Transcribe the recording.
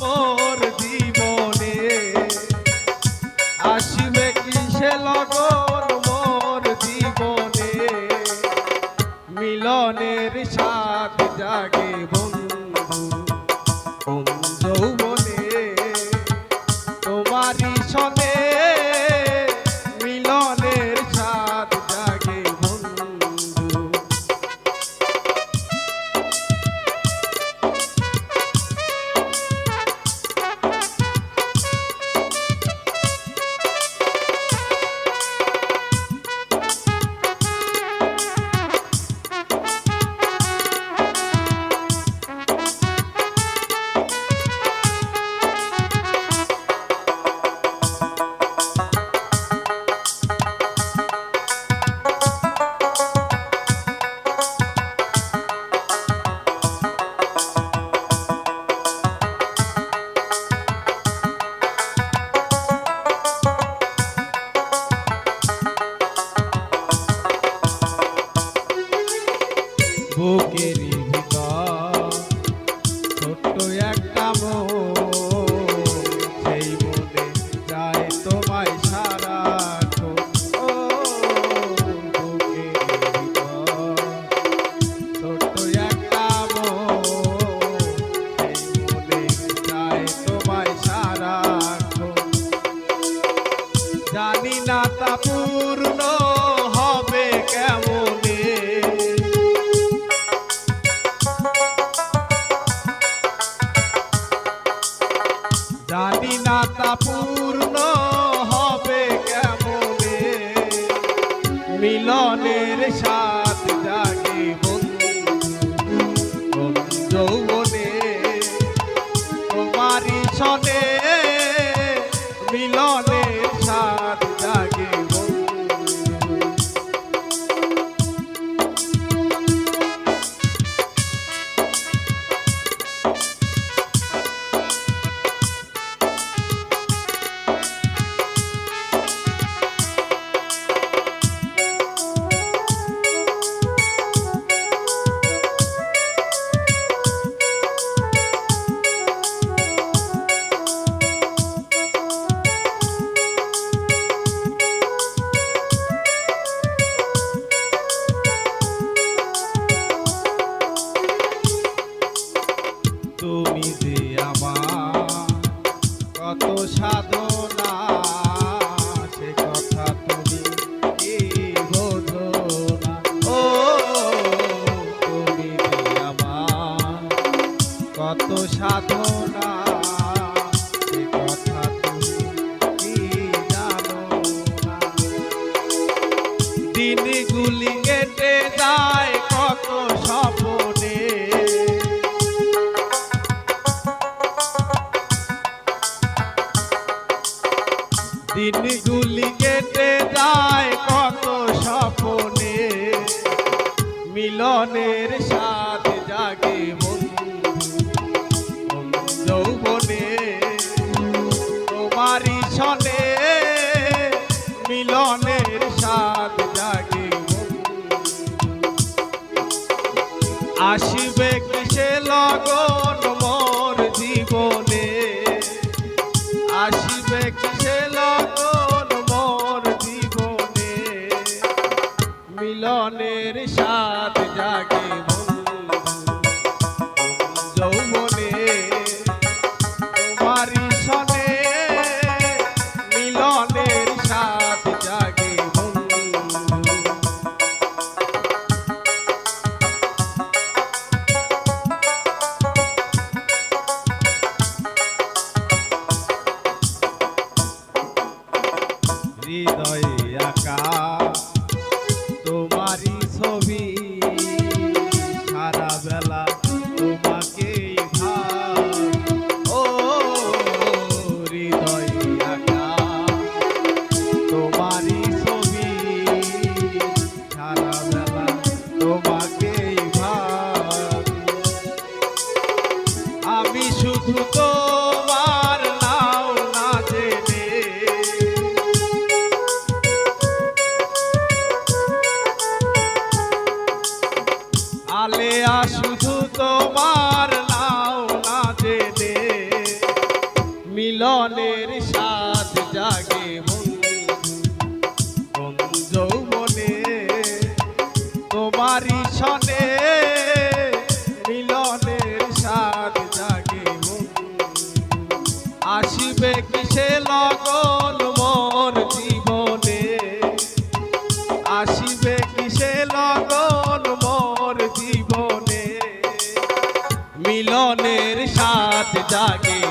মোর জীবনে আসিবে কিসে লগন মোর জীবনে মিলনের স্বাদ জাগে বন্ধু কোন যৌবনে তোমারই সনে মিলনের স্বাদ জাগে বন্ধু। বুকের ভিতর ছোট্ট একটা মন সেই মনে যায় তোমায় সারাক্ষণ ও বুকের ভিতর ছোট্ট একটা মন সেই মনে যায় তোমায় সারাক্ষণ জানি না তা পূর্ণ হবে কেমনে জানি না তা পূর্ণ হবে কেমনে মিলনের স্বাদ জাগে বন্ধু কোন যৌবনে তোমারই সনে মিলনের স্বাদ জাগে বন্ধু। তুমি যে আমার কত সাধনা সে কথা তুমি কি বোঝো না ও তুমি যে আমার কত সাধনা সে কথা তুমি কি জানো না দিনগুলি কেটে যায় কত স্বপ্নে দিনগুলি কেটে যায় কত স্বপ্নে মিলনের স্বাদ জাগে বন্ধু কোন যৌবনে তোমারই সনে মিলনের স্বাদ জাগে বন্ধু আসিবে কিসে লগন মোর জীবনে আসিবে কিসে লগন মোর জীবনে মিলনের স্বাদ জাগে বন্ধু যৌবনে তোমারই সনে মিলনের স্বাদ জাগে বন্ধু। হৃদয়ে আঁকা তোমারই ছবি সারা বেলা তোমাকেই ভাবি ও হৃদয়ে আঁকা তোমারই ছবি সারা বেলা তোমাকেই ভাবি আমি শুধু তোমার নাও না জেনে মিলনের স্বাদ জাগে কোন যৌবনে তোমারই সনে মিলনের স্বাদ জাগে আসিবে কিসে লগন মোর জীবনে আসিবে কিসে লগন মোর জীবনে মিলনের স্বাদ জাগে